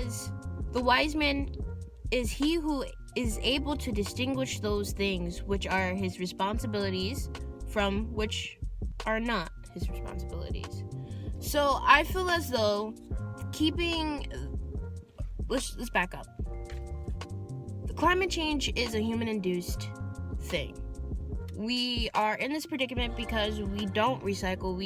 because the wise man is he who is able to distinguish those things which are his responsibilities from which are not his responsibilities. So I feel as though let's back up. The climate change is a human-induced thing. We are in this predicament because we don't recycle.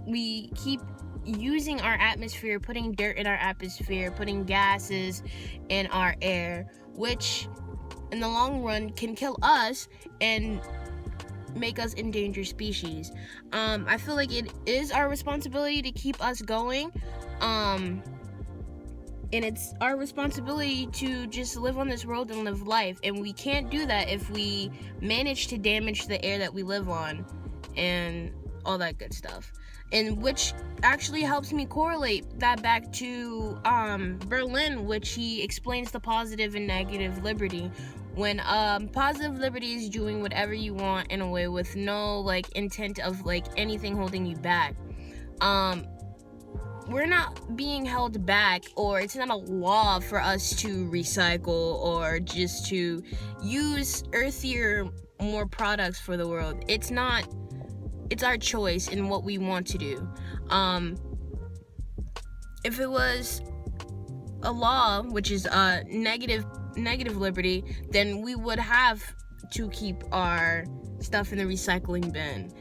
We keep using our atmosphere, putting dirt in our atmosphere, putting gases in our air, which in the long run can kill us and make us endangered species. I feel like it is our responsibility to keep us going. And it's our responsibility to just live on this world and live life. And we can't do that if we manage to damage the air that we live on and all that good stuff. And which actually helps me correlate that back to Berlin, which he explains the positive and negative liberty. When positive liberty is doing whatever you want in a way with no intent of anything holding you back. We're not being held back, or it's not a law for us to recycle or just to use earthier, more products for the world. It's our choice in what we want to do. If it was a law, which is negative liberty, then we would have to keep our stuff in the recycling bin.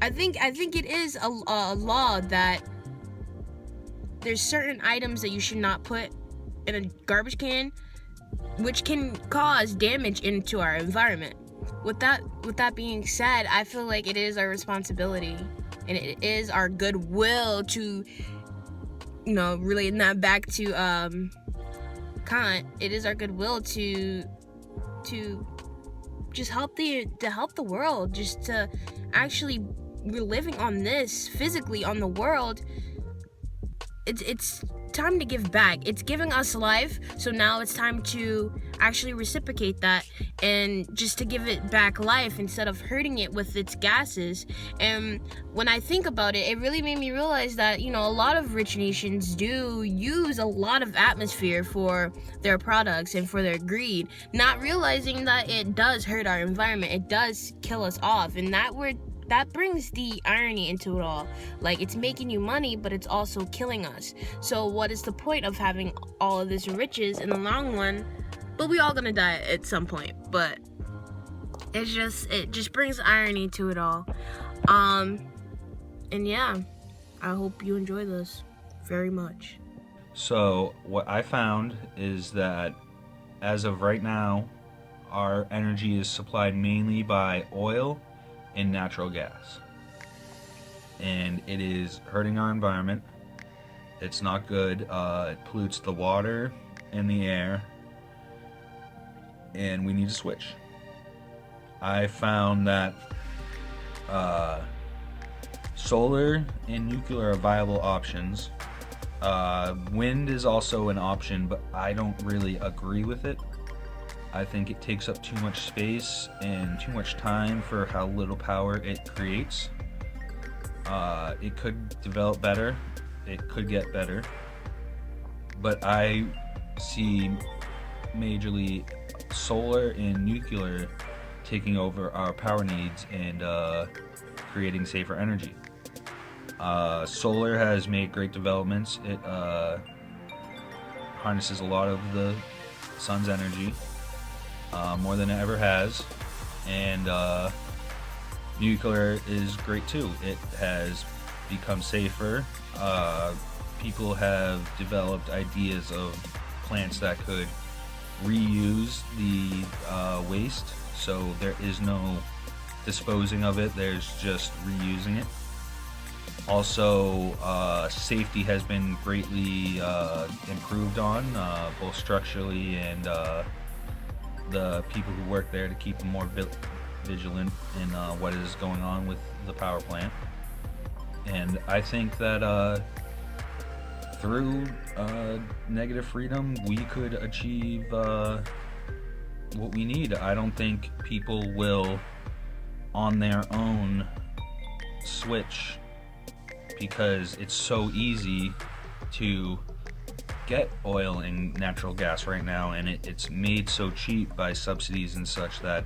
I think it is a law that there's certain items that you should not put in a garbage can, which can cause damage into our environment. With that being said, I feel like it is our responsibility and it is our goodwill to, relating that back to Kant, it is our goodwill to just help the world, just to actually, we're living on this physically on the world. It's time to give back. It's giving us life, so now it's time to actually reciprocate that and just to give it back life instead of hurting it with its gases. And when I think about it, it really made me realize that a lot of rich nations do use a lot of atmosphere for their products and for their greed, not realizing that it does hurt our environment. It does kill us off, and that brings the irony into it all. It's making you money, but it's also killing us. So what is the point of having all of this riches in the long run? But we all gonna die at some point. But it just brings irony to it all. And yeah, I hope you enjoy this very much. So what I found is that as of right now, our energy is supplied mainly by oil and natural gas, and it is hurting our environment. It's not good. It pollutes the water and the air, and we need to switch. I found that solar and nuclear are viable options. Wind is also an option, but I don't really agree with it. I think it takes up too much space and too much time for how little power it creates. It could develop better. It could get better. But I see majorly solar and nuclear taking over our power needs and creating safer energy. Solar has made great developments. It harnesses a lot of the sun's energy. More than it ever has, and nuclear is great too. It has become safer. People have developed ideas of plants that could reuse the waste, so there is no disposing of it, there's just reusing it. Also, safety has been greatly improved on, both structurally and the people who work there, to keep them more vigilant in what is going on with the power plant. And I think that through negative freedom, we could achieve what we need. I don't think people will, on their own, switch, because it's so easy to get oil and natural gas right now, and it's made so cheap by subsidies and such that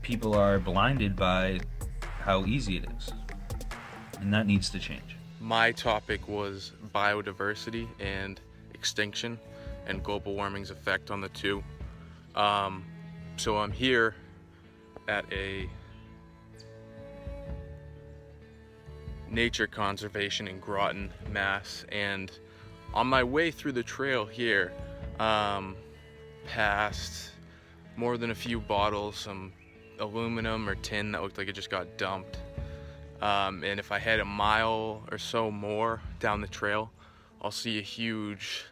people are blinded by how easy it is, and that needs to change. My topic was biodiversity and extinction and global warming's effect on the two. So I'm here at a nature conservation in Groton, Mass, and on my way through the trail here, past more than a few bottles, some aluminum or tin that looked like it just got dumped. And if I head a mile or so more down the trail, I'll see a huge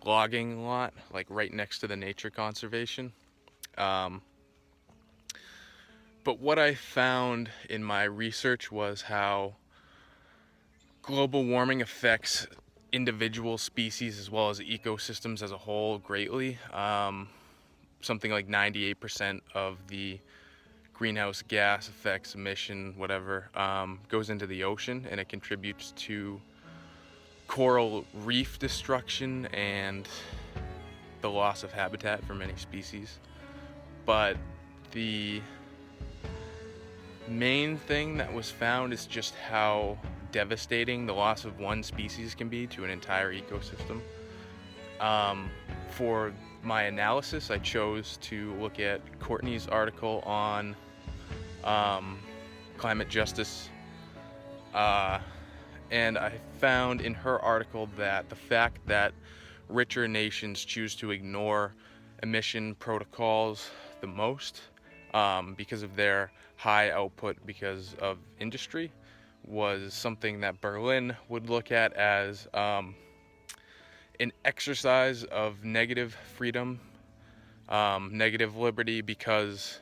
logging lot, like right next to the nature conservation. But what I found in my research was how global warming affects individual species as well as ecosystems as a whole greatly. Something like 98% of the greenhouse gas effects, emission, whatever, goes into the ocean, and it contributes to coral reef destruction and the loss of habitat for many species. But the main thing that was found is just how devastating the loss of one species can be to an entire ecosystem. For my analysis, I chose to look at Courtney's article on climate justice, and I found in her article that the fact that richer nations choose to ignore emission protocols the most because of their high output because of industry was something that Berlin would look at as an exercise of negative freedom, negative liberty, because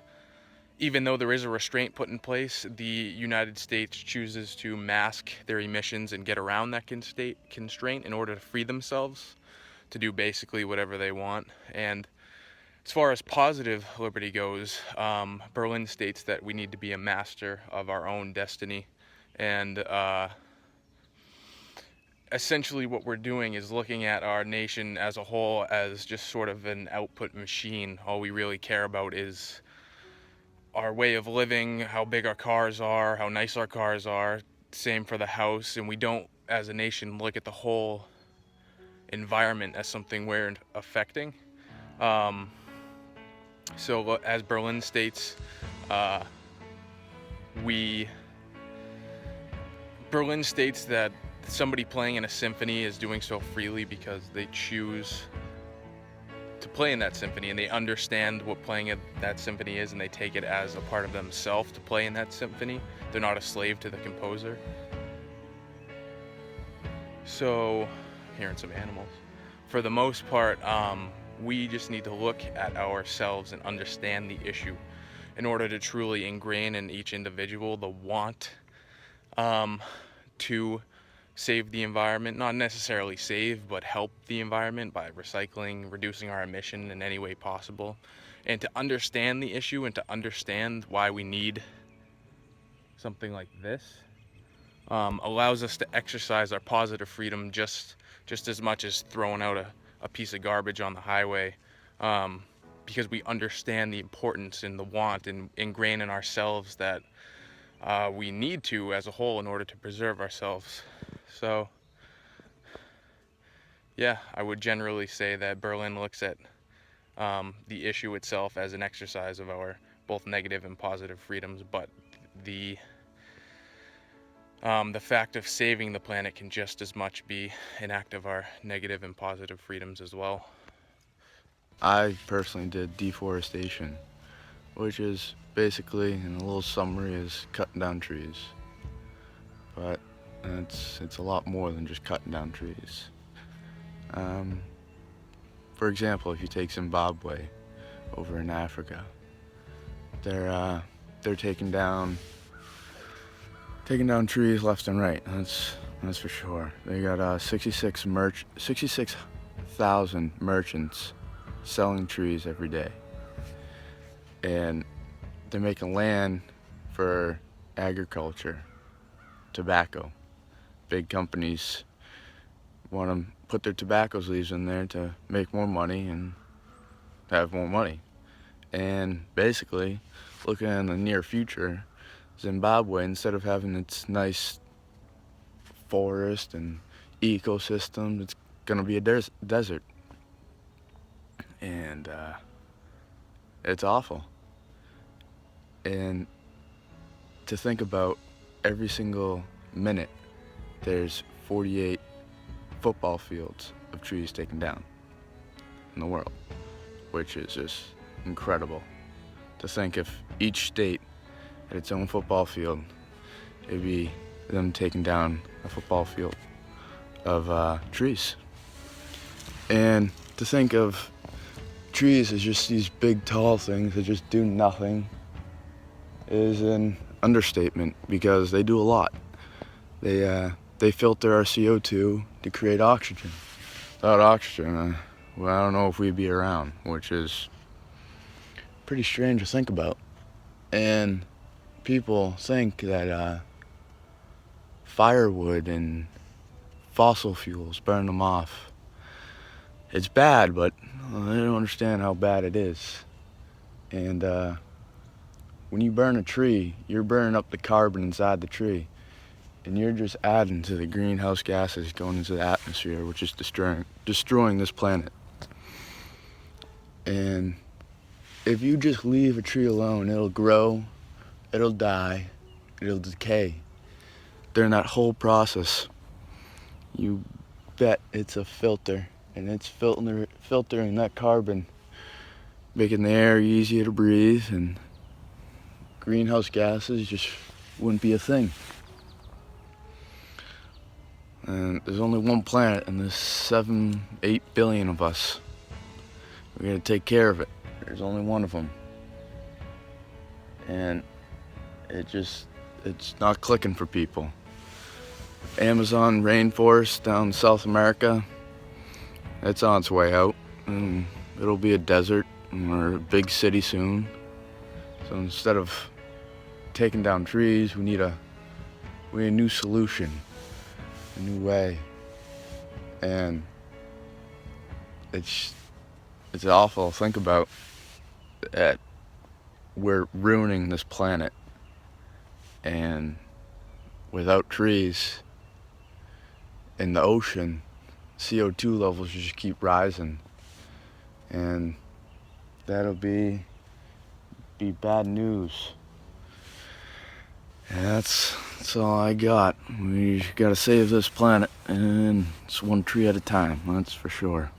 even though there is a restraint put in place, the United States chooses to mask their emissions and get around that constraint in order to free themselves to do basically whatever they want. And as far as positive liberty goes, Berlin states that we need to be a master of our own destiny. And essentially what we're doing is looking at our nation as a whole as just sort of an output machine. All we really care about is our way of living, how big our cars are, how nice our cars are, same for the house, and we don't, as a nation, look at the whole environment as something we're affecting. So as Berlin states, Berlin states that somebody playing in a symphony is doing so freely because they choose to play in that symphony and they understand what playing at that symphony is, and they take it as a part of themselves to play in that symphony. They're not a slave to the composer. So, hearing some animals. For the most part, we just need to look at ourselves and understand the issue in order to truly ingrain in each individual the want to save the environment, not necessarily save, but help the environment by recycling, reducing our emission in any way possible, and to understand the issue and to understand why we need something like this allows us to exercise our positive freedom just as much as throwing out a piece of garbage on the highway, because we understand the importance and the want and ingrain in ourselves that we need to as a whole in order to preserve ourselves. So, yeah, I would generally say that Berlin looks at the issue itself as an exercise of our both negative and positive freedoms, but the fact of saving the planet can just as much be an act of our negative and positive freedoms as well. I personally did deforestation, which is basically, in a little summary, is cutting down trees. But it's a lot more than just cutting down trees. For example, if you take Zimbabwe over in Africa, they're taking down trees left and right. That's for sure. They got 66,000 merchants selling trees every day, and they're making land for agriculture, tobacco. Big companies want to put their tobacco leaves in there to make more money and have more money. And basically, looking in the near future, Zimbabwe, instead of having its nice forest and ecosystem, it's gonna be a desert. And it's awful. And to think about, every single minute there's 48 football fields of trees taken down in the world, which is just incredible. To think if each state had its own football field, it'd be them taking down a football field of trees. And to think of trees as just these big tall things that just do nothing is an understatement, because they do a lot. They filter our CO2 to create oxygen. Without oxygen, well, I don't know if we'd be around, which is pretty strange to think about. And people think that firewood and fossil fuels, burn them off, it's bad, but they don't understand how bad it is. And when you burn a tree, you're burning up the carbon inside the tree, and you're just adding to the greenhouse gases going into the atmosphere, which is destroying this planet. And if you just leave a tree alone, it'll grow, it'll die, it'll decay. During that whole process, you bet it's a filter, and it's filtering that carbon, making the air easier to breathe, and greenhouse gases just wouldn't be a thing. And there's only one planet, and there's 7-8 billion of us. We're gonna take care of it. There's only one of them. And it's not clicking for people. Amazon rainforest down in South America, it's on its way out. And it'll be a desert or a big city soon. So instead of taking down trees, we need a new solution, a new way. And it's awful to think about that we're ruining this planet, and without trees in the ocean, CO2 levels just keep rising, and that'll be bad news. And that's all I got. We gotta save this planet, and it's one tree at a time, that's for sure.